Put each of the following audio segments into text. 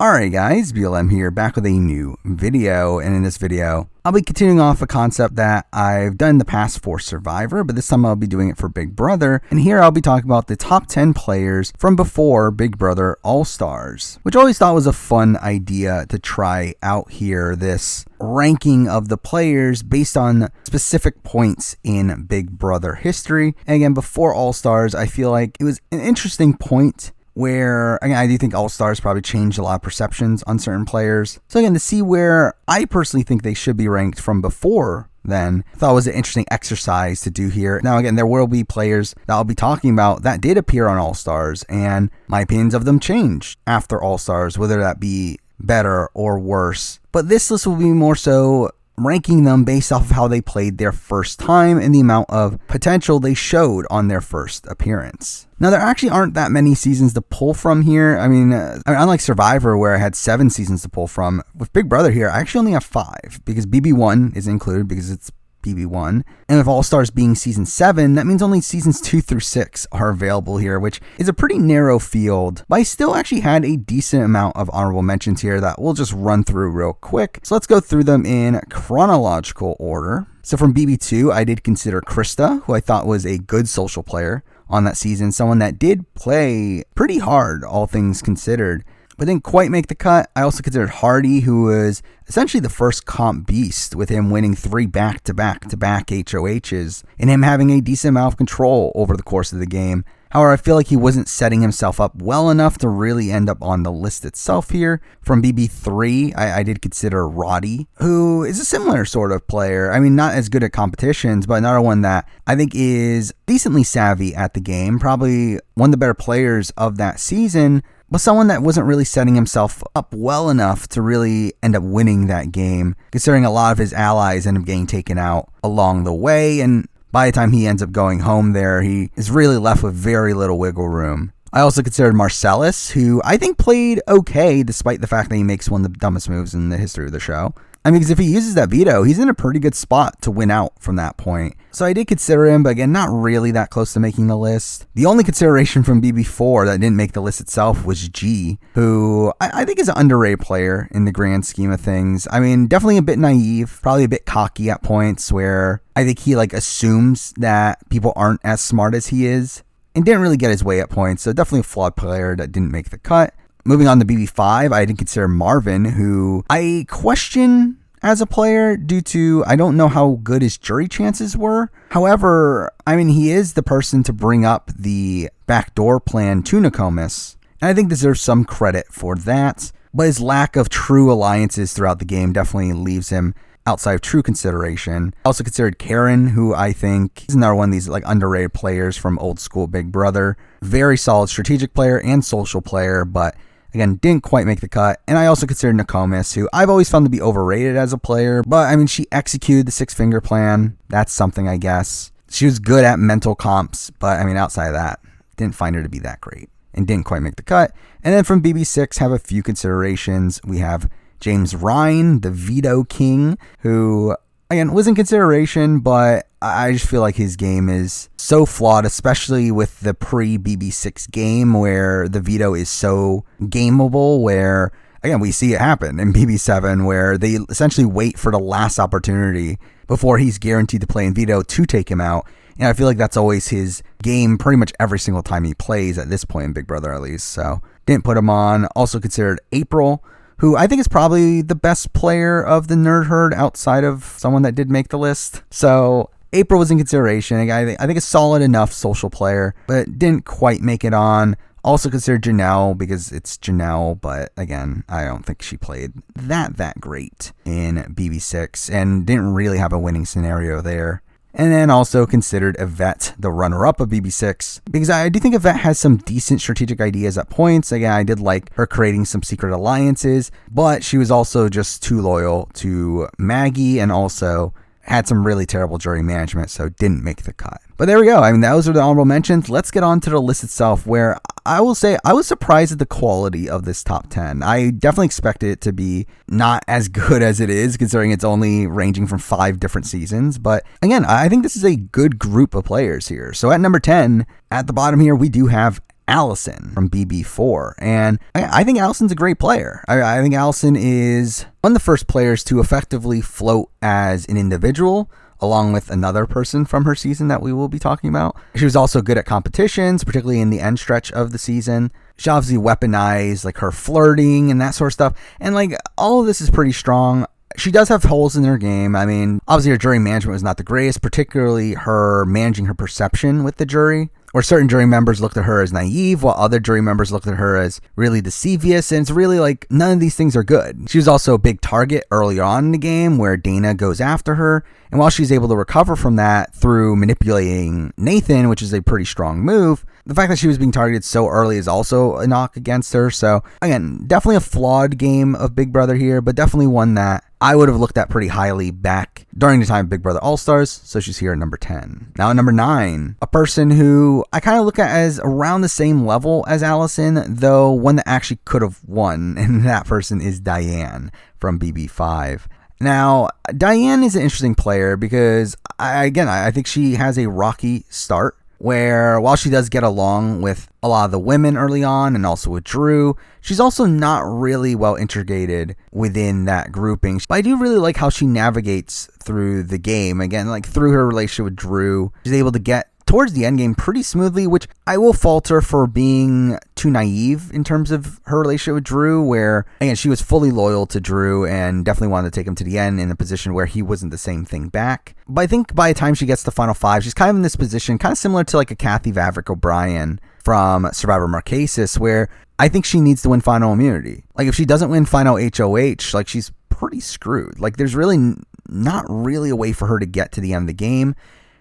Alright guys, BLM here, back with a new video, and in this video, I'll be continuing off a concept that I've done in the past for Survivor, but this time I'll be doing it for Big Brother, and here I'll be talking about the top 10 players from before Big Brother All-Stars, which I always thought was a fun idea to try out here, this ranking of the players based on specific points in Big Brother history. And again, before All-Stars, I feel like it was an interesting point where, again, I do think All-Stars probably changed a lot of perceptions on certain players. So again, to see where I personally think they should be ranked from before then, I thought it was an interesting exercise to do here. Now again, there will be players that I'll be talking about that did appear on All-Stars, and my opinions of them changed after All-Stars, whether that be better or worse. But this list will be more so ranking them based off of how they played their first time and the amount of potential they showed on their first appearance. Now, there actually aren't that many seasons to pull from here. I mean, unlike Survivor, where I had 7 seasons to pull from, with Big Brother here, I actually only have 5, because BB1 is included because it's BB1. And with All-Stars being season 7, that means only seasons 2 through 6 are available here, which is a pretty narrow field. But I still actually had a decent amount of honorable mentions here that we'll just run through real quick. So let's go through them in chronological order. So from BB2, I did consider Krista, who I thought was a good social player on that season, someone that did play pretty hard, all things considered, but didn't quite make the cut. I also considered Hardy, who was essentially the first comp beast, with him winning 3 back-to-back HOHs, and him having a decent amount of control over the course of the game. However, I feel like he wasn't setting himself up well enough to really end up on the list itself here. From BB3, I did consider Roddy, who is a similar sort of player. I mean, not as good at competitions, but another one that I think is decently savvy at the game. Probably one of the better players of that season, but someone that wasn't really setting himself up well enough to really end up winning that game, considering a lot of his allies end up getting taken out along the way, and by the time he ends up going home there, he is really left with very little wiggle room. I also considered Marcellus, who I think played okay, despite the fact that he makes one of the dumbest moves in the history of the show. I mean, because if he uses that veto, he's in a pretty good spot to win out from that point. So I did consider him, but again, not really that close to making the list. The only consideration from BB4 that didn't make the list itself was G, who I think is an underrated player in the grand scheme of things. I mean, definitely a bit naive, probably a bit cocky at points, where I think he assumes that people aren't as smart as he is, and didn't really get his way at points. So definitely a flawed player that didn't make the cut. Moving on to BB5, I did consider Marvin, who I question as a player due to I don't know how good his jury chances were. However, I mean, he is the person to bring up the backdoor plan to Nokomis, and I think deserves some credit for that. But his lack of true alliances throughout the game definitely leaves him outside of true consideration. I also considered Karen, who I think is another one of these underrated players from old school Big Brother. Very solid strategic player and social player, but again, didn't quite make the cut. And I also considered Nokomis, who I've always found to be overrated as a player. But I mean, she executed the 6-finger plan. That's something, I guess. She was good at mental comps, but I mean, outside of that, didn't find her to be that great. And didn't quite make the cut. And then from BB6, have a few considerations. We have James Ryan, the Veto King, who, again, was in consideration, but I just feel like his game is so flawed, especially with the pre-BB6 game where the veto is so gameable, where, again, we see it happen in BB7 where they essentially wait for the last opportunity before he's guaranteed to play in veto to take him out. And I feel like that's always his game pretty much every single time he plays at this point in Big Brother, at least. So didn't put him on. Also considered April, who I think is probably the best player of the Nerd Herd outside of someone that did make the list. So April was in consideration. I think a solid enough social player, but didn't quite make it on. Also considered Janelle because it's Janelle, but again, I don't think she played that great in BB6 and didn't really have a winning scenario there. And then also considered Yvette, the runner-up of BB6, because I do think Yvette has some decent strategic ideas at points. Again, I did like her creating some secret alliances, but she was also just too loyal to Maggie and also had some really terrible jury management, so didn't make the cut. But there we go. I mean, those are the honorable mentions. Let's get on to the list itself, where I will say I was surprised at the quality of this top 10. I definitely expected it to be not as good as it is, considering it's only ranging from 5 different seasons. But again, I think this is a good group of players here. So at number 10, at the bottom here, we do have Alison from BB4. And I think Alison's a great player. I think Alison is one of the first players to effectively float as an individual, along with another person from her season that we will be talking about. She was also good at competitions, particularly in the end stretch of the season. She obviously weaponized like her flirting and that sort of stuff. And like all of this is pretty strong. She does have holes in her game. I mean, obviously her jury management was not the greatest, particularly her managing her perception with the jury, where certain jury members looked at her as naive, while other jury members looked at her as really deceivious, and it's really like none of these things are good. She was also a big target early on in the game where Dana goes after her, and while she's able to recover from that through manipulating Nathan, which is a pretty strong move, the fact that she was being targeted so early is also a knock against her. So again, definitely a flawed game of Big Brother here, but definitely one that I would have looked at pretty highly back during the time of Big Brother All-Stars, so she's here at number 10. Now at number 9, a person who I kind of look at as around the same level as Alison, though one that actually could have won, and that person is Diane from BB5. Now, Diane is an interesting player because, I think she has a rocky start, where while she does get along with a lot of the women early on and also with Drew, she's also not really well integrated within that grouping. But I do really like how she navigates through the game. Again, like through her relationship with Drew, she's able to get towards the end game pretty smoothly, which I will falter for being too naive in terms of her relationship with Drew, where again she was fully loyal to Drew and definitely wanted to take him to the end in a position where he wasn't the same thing back. But I think by the time she gets to Final 5, she's kind of in this position, kind of similar to like a Kathy Vavrick O'Brien from Survivor Marquesas, where I think she needs to win final immunity. Like if she doesn't win final HOH, like she's pretty screwed. Like there's really not really a way for her to get to the end of the game,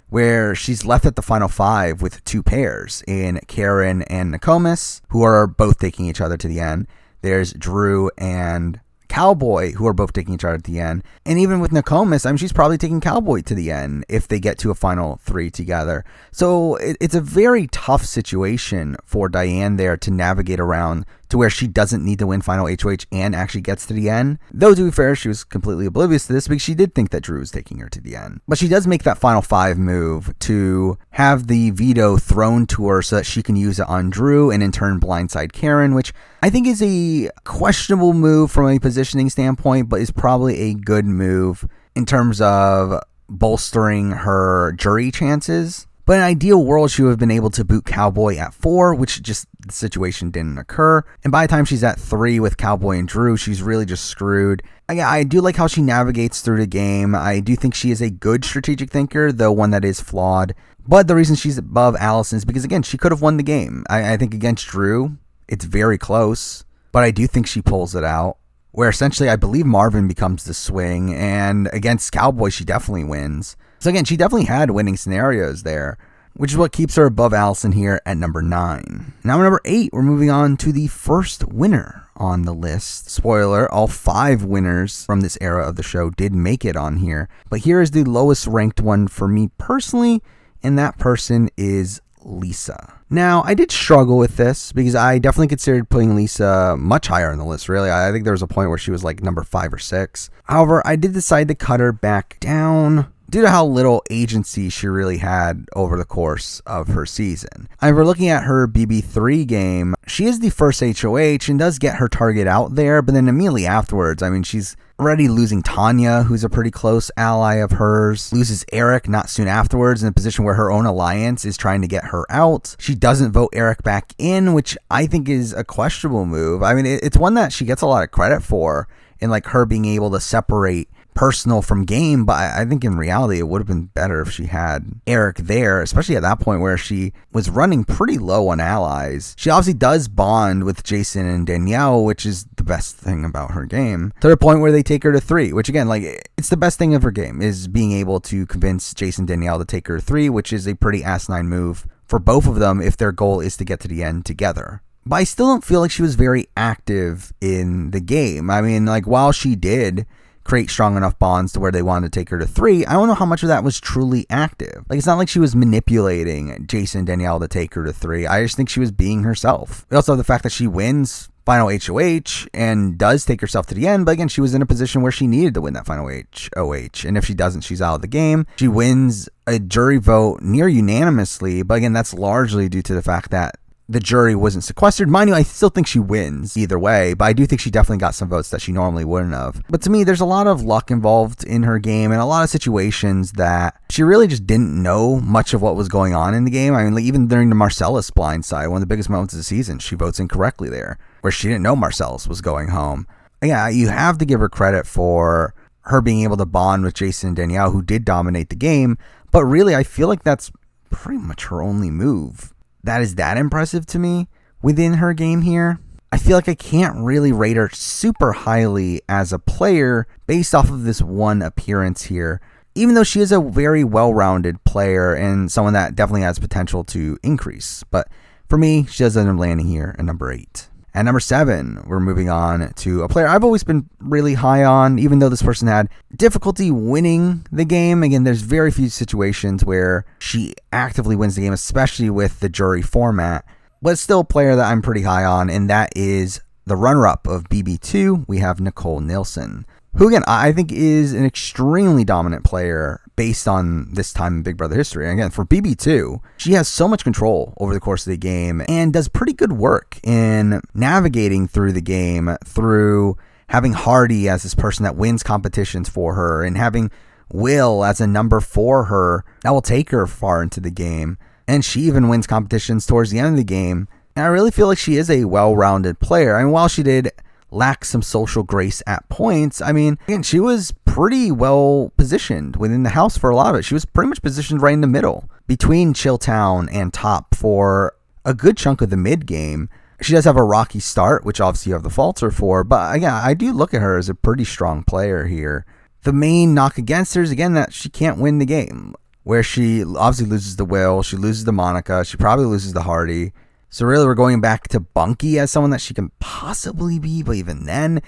where she's left at the final 5 with 2 pairs in Karen and Nokomis, who are both taking each other to the end. There's Drew and Cowboy, who are both taking each other at the end. And even with Nokomis, I mean, she's probably taking Cowboy to the end if they get to a final 3 together. So it's a very tough situation for Diane there to navigate around to where she doesn't need to win final HOH and actually gets to the end. Though, to be fair, she was completely oblivious to this because she did think that Drew was taking her to the end. But she does make that final 5 move to have the veto thrown to her so that she can use it on Drew and in turn blindside Karen, which I think is a questionable move from a positioning standpoint, but is probably a good move in terms of bolstering her jury chances. But in an ideal world, she would have been able to boot Cowboy at 4, which just the situation didn't occur. And by the time she's at 3 with Cowboy and Drew, she's really just screwed. I do like how she navigates through the game. I do think she is a good strategic thinker, though one that is flawed. But the reason she's above Alison is because, again, she could have won the game. I think against Drew, it's very close. But I do think she pulls it out, where essentially I believe Marvin becomes the swing. And against Cowboy, she definitely wins. So again, she definitely had winning scenarios there, which is what keeps her above Alison here at number 9. Now at number 8, we're moving on to the first winner on the list. Spoiler, all 5 winners from this era of the show did make it on here. But here is the lowest ranked one for me personally, and that person is Lisa. Now, I did struggle with this because I definitely considered putting Lisa much higher on the list, really. I think there was a point where she was like number 5 or 6. However, I did decide to cut her back down due to how little agency she really had over the course of her season. If we're looking at her BB3 game, she is the first HOH and does get her target out there, but then immediately afterwards, I mean, she's already losing Tanya, who's a pretty close ally of hers, loses Eric not soon afterwards in a position where her own alliance is trying to get her out. She doesn't vote Eric back in, which I think is a questionable move. I mean, it's one that she gets a lot of credit for in like her being able to separate personal from game, but I think in reality it would have been better if she had Eric there, especially at that point where she was running pretty low on allies. She obviously does bond with Jason and Danielle, which is the best thing about her game, to the point where they take her to 3, which again, like, it's the best thing of her game, is being able to convince Jason and Danielle to take her to 3, which is a pretty asinine move for both of them if their goal is to get to the end together. But I still don't feel like she was very active in the game. I mean, like, while she did create strong enough bonds to where they wanted to take her to 3, I don't know how much of that was truly active. Like, it's not like she was manipulating Jason and Danielle to take her to 3. I just think she was being herself. We also have the fact that she wins final HOH and does take herself to the end, but again, she was in a position where she needed to win that final HOH, and if she doesn't, she's out of the game. She wins a jury vote near unanimously, but again, that's largely due to the fact that the jury wasn't sequestered. Mind you, I still think she wins either way, but I do think she definitely got some votes that she normally wouldn't have. But to me, there's a lot of luck involved in her game and a lot of situations that she really just didn't know much of what was going on in the game. I mean, like even during the Marcellus blindside, one of the biggest moments of the season, she votes incorrectly there, where she didn't know Marcellus was going home. Yeah, you have to give her credit for her being able to bond with Jason and Danielle, who did dominate the game, but really, I feel like that's pretty much her only move that is that impressive to me within her game here. I feel like I can't really rate her super highly as a player based off of this one appearance here, even though she is a very well-rounded player and someone that definitely has potential to increase. But for me, she does end up landing here at number 8. At number 7, we're moving on to a player I've always been really high on, even though this person had difficulty winning the game. Again, there's very few situations where she actively wins the game, especially with the jury format, but it's still a player that I'm pretty high on, and that is the runner-up of BB2. We have Nicole Nilson, who again, I think is an extremely dominant player based on this time in Big Brother history. And again, for BB2, she has so much control over the course of the game and does pretty good work in navigating through the game, through having Hardy as this person that wins competitions for her and having Will as a number for her that will take her far into the game. And she even wins competitions towards the end of the game. And I really feel like she is a well-rounded player. I mean, while she did lack some social grace at points, I mean, again, she was pretty well positioned within the house for a lot of it. She was pretty much positioned right in the middle between Chilltown and top for a good chunk of the mid game. She does have a rocky start, which obviously you have the falter for, but again, I do look at her as a pretty strong player here. The main knock against her is, again, that she can't win the game, where she obviously loses the Will, she loses the Monica, she probably loses the Hardy. So really, we're going back to Bunky as someone that she can possibly be, but even then,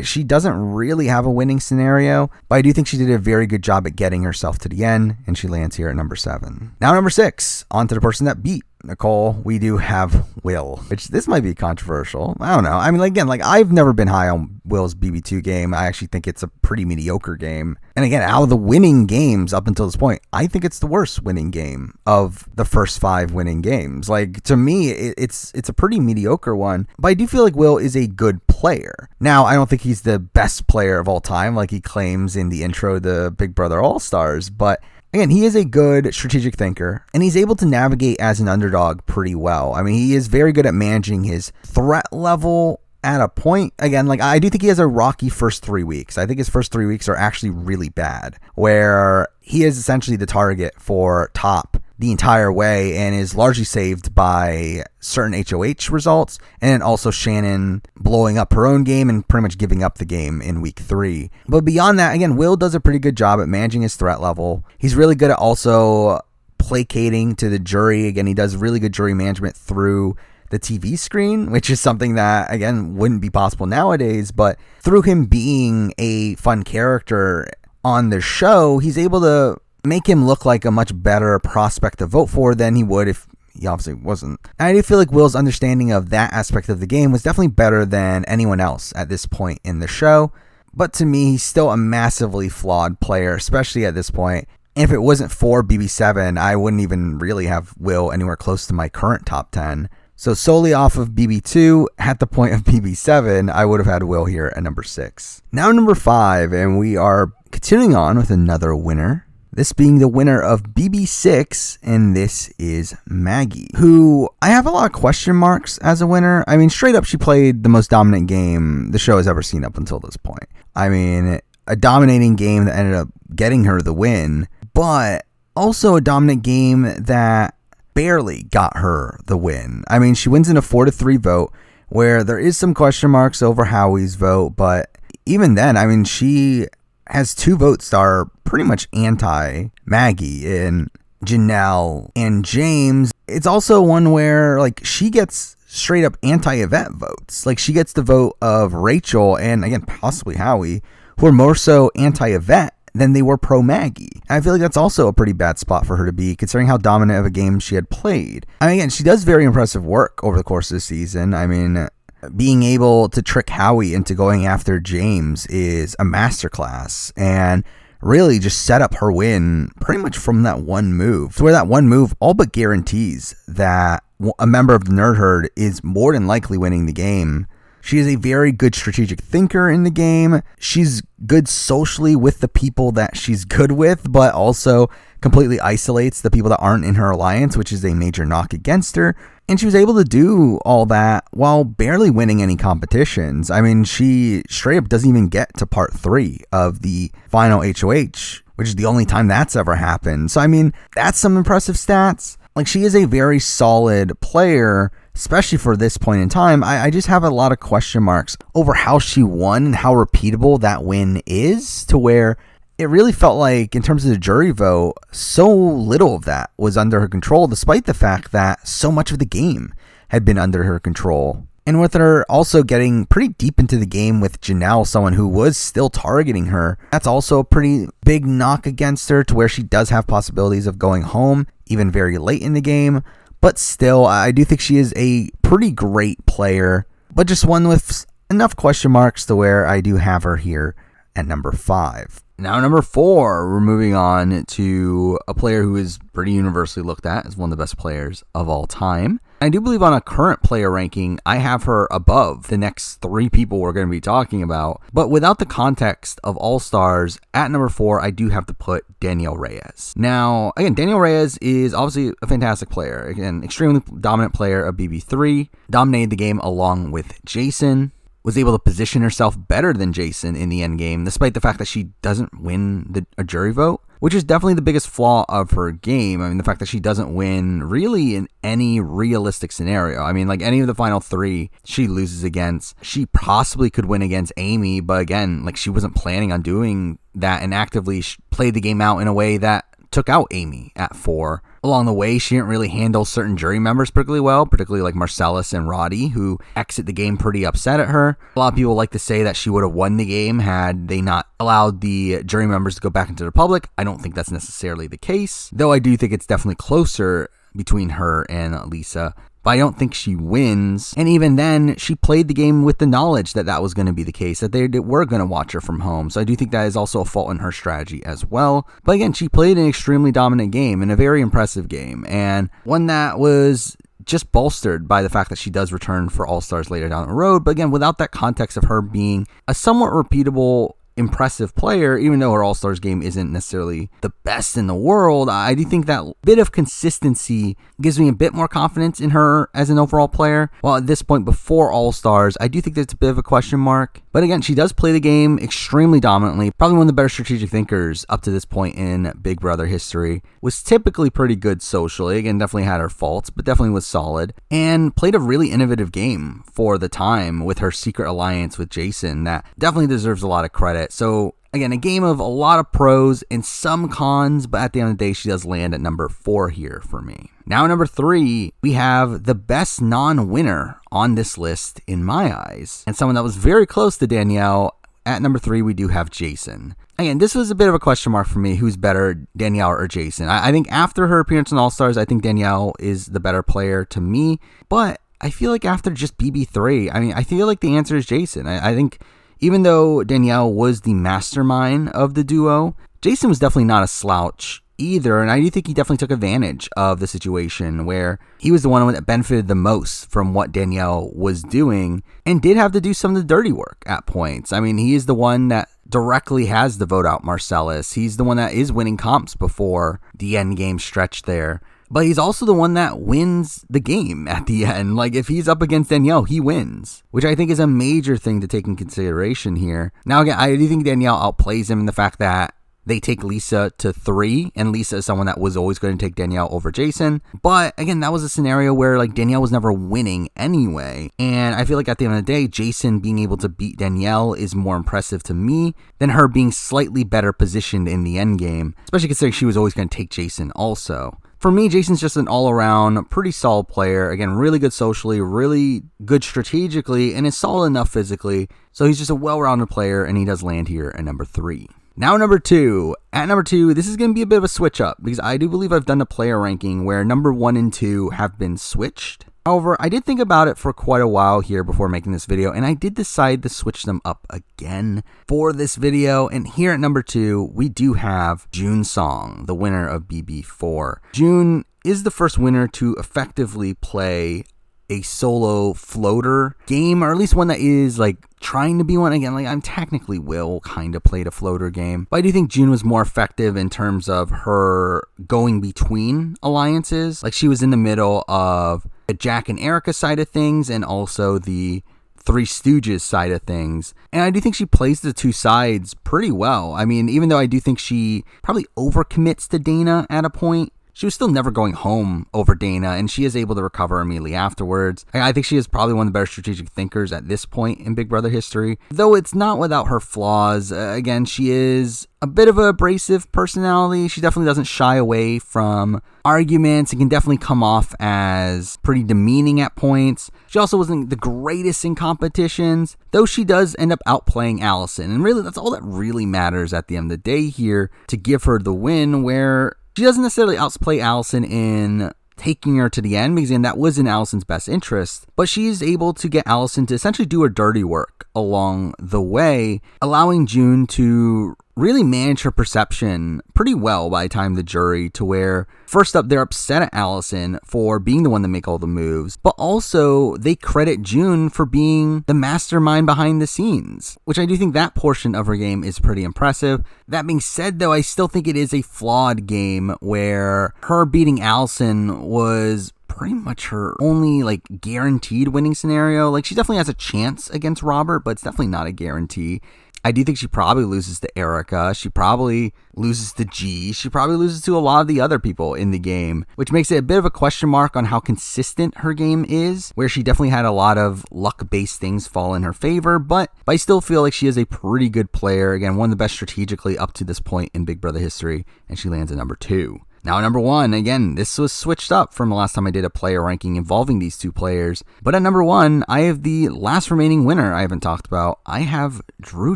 she doesn't really have a winning scenario, but I do think she did a very good job at getting herself to the end, and she lands here at number 7. Now, number 6, on to the person that beat Nicole. We do have Will, which this might be controversial. I don't know. I mean, again, I've never been high on Will's BB2 game. I actually think it's a pretty mediocre game. And again, out of the winning games up until this point, I think it's the worst winning game of the first 5 winning games. To me, it's a pretty mediocre one, but I do feel like Will is a good player. Now, I don't think he's the best player of all time, like he claims in the intro to Big Brother All-Stars, but again, he is a good strategic thinker, and he's able to navigate as an underdog pretty well. I mean, he is very good at managing his threat level at a point. Again, I do think he has a rocky first 3 weeks. I think his first 3 weeks are actually really bad, where he is essentially the target for top the entire way and is largely saved by certain HOH results, and then also Shannon blowing up her own game and pretty much giving up the game in week 3. But beyond that, again, Will does a pretty good job at managing his threat level. He's really good at also placating to the jury. Again, he does really good jury management through the TV screen, which is something that, again, wouldn't be possible nowadays, but through him being a fun character on the show, he's able to make him look like a much better prospect to vote for than he would if he obviously wasn't. And I do feel like Will's understanding of that aspect of the game was definitely better than anyone else at this point in the show. But to me, he's still a massively flawed player, especially at this point. And if it wasn't for BB7, I wouldn't even really have Will anywhere close to my current top 10. So solely off of BB2, at the point of BB7, I would have had Will here at number 6. Now number 5, and we are continuing on with another winner. This being the winner of BB6, and this is Maggie, who I have a lot of question marks as a winner. I mean, straight up, she played the most dominant game the show has ever seen up until this point. I mean, a dominating game that ended up getting her the win, but also a dominant game that barely got her the win. I mean, she wins in a 4-3 vote, where there is some question marks over Howie's vote, but even then, I mean, she has 2 votes that are pretty much anti-Maggie in Janelle and James. It's also one where she gets straight up anti-Yvette votes. She gets the vote of Rachel and, again, possibly Howie, who are more so anti-Yvette than they were pro-Maggie. I feel like that's also a pretty bad spot for her to be, considering how dominant of a game she had played. I mean, again, she does very impressive work over the course of the season. I mean, being able to trick Howie into going after James is a masterclass, and really just set up her win pretty much from that one move, to where that one move all but guarantees that a member of the Nerd Herd is more than likely winning the game. She is a very good strategic thinker in the game. She's good socially with the people that she's good with, but also completely isolates the people that aren't in her alliance, which is a major knock against her. And she was able to do all that while barely winning any competitions. I mean, she straight up doesn't even get to part 3 of the final HOH, which is the only time that's ever happened. So, I mean, that's some impressive stats. Like, she is a very solid player, especially for this point in time. I just have a lot of question marks over how she won and how repeatable that win is, to where it really felt like, in terms of the jury vote, so little of that was under her control, despite the fact that so much of the game had been under her control. And with her also getting pretty deep into the game with Janelle, someone who was still targeting her, that's also a pretty big knock against her, to where she does have possibilities of going home, even very late in the game. But still, I do think she is a pretty great player, but just one with enough question marks to where I do have her here at number 5. Now, number 4, we're moving on to a player who is pretty universally looked at as one of the best players of all time. I do believe on a current player ranking, I have her above the next 3 people we're going to be talking about. But without the context of All-Stars, at number 4, I do have to put Danielle Reyes. Now, again, Danielle Reyes is obviously a fantastic player. Again, extremely dominant player of BB3, dominated the game along with Jason, was able to position herself better than Jason in the end game, despite the fact that she doesn't win a jury vote, which is definitely the biggest flaw of her game. I mean, the fact that she doesn't win really in any realistic scenario. I mean, like, any of the final 3 she loses against, she possibly could win against Amy, but again, like, she wasn't planning on doing that and actively played the game out in a way that took out Amy at 4. Along the way, she didn't really handle certain jury members particularly well, particularly like Marcellus and Roddy, who exit the game pretty upset at her. A lot of people like to say that she would have won the game had they not allowed the jury members to go back into the public. I don't think that's necessarily the case, though I do think it's definitely closer between her and Lisa. But I don't think she wins. And even then, she played the game with the knowledge that that was going to be the case, that they were going to watch her from home. So I do think that is also a fault in her strategy as well. But again, she played an extremely dominant game and a very impressive game, and one that was just bolstered by the fact that she does return for All-Stars later down the road. But again, without that context of her being a somewhat repeatable, impressive player, even though her All-Stars game isn't necessarily the best in the world, I do think that bit of consistency gives me a bit more confidence in her as an overall player. While at this point before All-Stars, I do think that's a bit of a question mark. But again, she does play the game extremely dominantly. Probably one of the better strategic thinkers up to this point in Big Brother history. Was typically pretty good socially. Again, definitely had her faults, but definitely was solid. And played a really innovative game for the time with her secret alliance with Jason that definitely deserves a lot of credit. So again, a game of a lot of pros and some cons, but at the end of the day, she does land at number 4 here for me. Now, number 3, we have the best non-winner on this list in my eyes, and someone that was very close to Danielle. At number 3, we do have Jason. Again, this was a bit of a question mark for me. Who's better, Danielle or Jason? I think after her appearance in All-Stars, I think Danielle is the better player to me, but I feel like after just BB3, I feel like the answer is Jason. I think even though Danielle was the mastermind of the duo, Jason was definitely not a slouch either, and I do think he definitely took advantage of the situation where he was the one that benefited the most from what Danielle was doing and did have to do some of the dirty work at points. I mean, he is the one that directly has the vote out Marcellus. He's the one that is winning comps before the end game stretch there. But he's also the one that wins the game at the end. Like, if he's up against Danielle, he wins, which I think is a major thing to take in consideration here. Now, again, I do think Danielle outplays him in the fact that they take Lisa to 3, and Lisa is someone that was always going to take Danielle over Jason. But again, that was a scenario where like Danielle was never winning anyway. And I feel like at the end of the day, Jason being able to beat Danielle is more impressive to me than her being slightly better positioned in the end game, especially considering she was always going to take Jason also. For me, Jason's just an all-around pretty solid player. Again, really good socially, really good strategically, and is solid enough physically. So he's just a well-rounded player, and he does land here at number 3. Now number 2. At number 2, this is going to be a bit of a switch up because I do believe I've done a player ranking where number 1 and 2 have been switched. However, I did think about it for quite a while here before making this video, and I did decide to switch them up again for this video. And here at number 2, we do have Jun Song, the winner of BB4. Jun is the first winner to effectively play a solo floater game, or at least one that is like trying to be one. Again, like I'm technically Will kind of played a floater game, but I do think Jun was more effective in terms of her going between alliances. Like she was in the middle of the Jack and Erica side of things and also the Three Stooges side of things. And I do think she plays the two sides pretty well. I mean, even though I do think she probably overcommits to Dana at a point, she was still never going home over Dana, and she is able to recover immediately afterwards. I think she is probably one of the better strategic thinkers at this point in Big Brother history, though it's not without her flaws. Again, she is a bit of an abrasive personality. She definitely doesn't shy away from arguments. It can definitely come off as pretty demeaning at points. She also wasn't the greatest in competitions, though she does end up outplaying Alison, and really that's all that really matters at the end of the day here to give her the win, where she doesn't necessarily outplay Alison in taking her to the end, because again, that was in Alison's best interest, but she's able to get Alison to essentially do her dirty work along the way, allowing Jun to really manage her perception pretty well by the time the jury, to where first up they're upset at Alison for being the one to make all the moves, but also they credit Jun for being the mastermind behind the scenes, which I do think that portion of her game is pretty impressive. That being said though, I still think it is a flawed game where her beating Alison was pretty much her only like guaranteed winning scenario. Like she definitely has a chance against Robert, but it's definitely not a guarantee. I do think she probably loses to Erica. She probably loses to G. She probably loses to a lot of the other people in the game, which makes it a bit of a question mark on how consistent her game is, where she definitely had a lot of luck-based things fall in her favor, but I still feel like she is a pretty good player. Again, one of the best strategically up to this point in Big Brother history, and she lands at number 2. Now, number 1, again, this was switched up from the last time I did a player ranking involving these two players. But at number 1, I have the last remaining winner I haven't talked about. I have Drew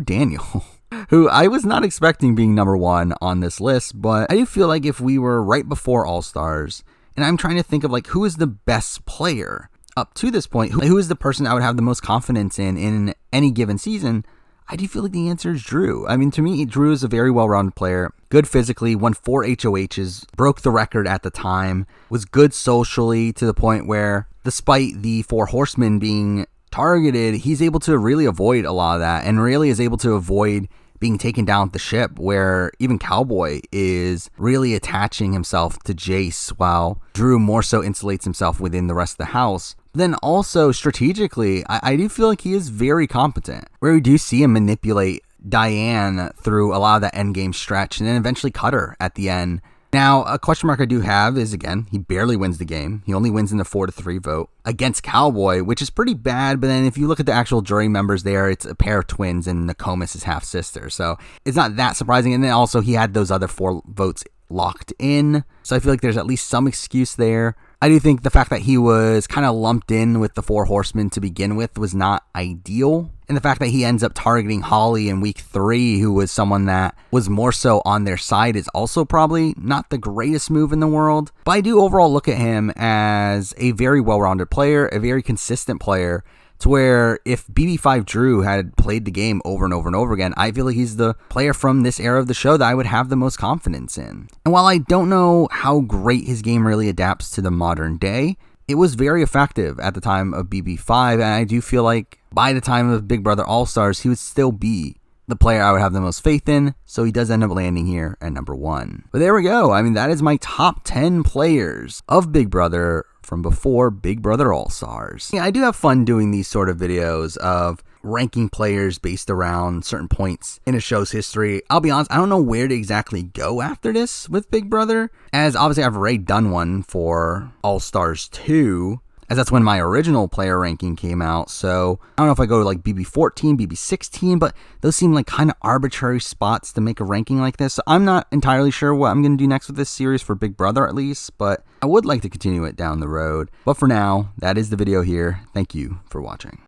Daniel, who I was not expecting being number 1 on this list. But I do feel like if we were right before All-Stars, and I'm trying to think of like who is the best player up to this point, who is the person I would have the most confidence in any given season, I do feel like the answer is Drew. I mean, to me, Drew is a very well-rounded player, good physically, won 4 HOHs, broke the record at the time, was good socially to the point where, despite the 4 horsemen being targeted, he's able to really avoid a lot of that, and really is able to avoid being taken down with the ship, where even Cowboy is really attaching himself to Jace, while Drew more so insulates himself within the rest of the house. Then also strategically, I do feel like he is very competent, where we do see him manipulate Diane through a lot of that endgame stretch and then eventually cut her at the end. Now, a question mark I do have is, again, he barely wins the game. He only wins in the 4-3 vote against Cowboy, which is pretty bad. But then if you look at the actual jury members there, it's a pair of twins and Nokomis is half-sister. So it's not that surprising. And then also he had those other 4 votes locked in. So I feel like there's at least some excuse there. I do think the fact that he was kind of lumped in with the 4 horsemen to begin with was not ideal. And the fact that he ends up targeting Holly in week 3, who was someone that was more so on their side, is also probably not the greatest move in the world. But I do overall look at him as a very well-rounded player, a very consistent player, to where if BB5 Drew had played the game over and over and over again, I feel like he's the player from this era of the show that I would have the most confidence in. And while I don't know how great his game really adapts to the modern day, it was very effective at the time of BB5, and I do feel like by the time of Big Brother All-Stars, he would still be the player I would have the most faith in, so he does end up landing here at number 1. But there we go. I mean, that is my top 10 players of Big Brother from before Big Brother All-Stars. Yeah, I do have fun doing these sort of videos of ranking players based around certain points in a show's history. I'll be honest, I don't know where to exactly go after this with Big Brother, as obviously I've already done one for All-Stars 2, as that's when my original player ranking came out. So I don't know if I go to like BB14, BB16, but those seem like kind of arbitrary spots to make a ranking like this. So I'm not entirely sure what I'm going to do next with this series for Big Brother at least, but I would like to continue it down the road. But for now, that is the video here. Thank you for watching.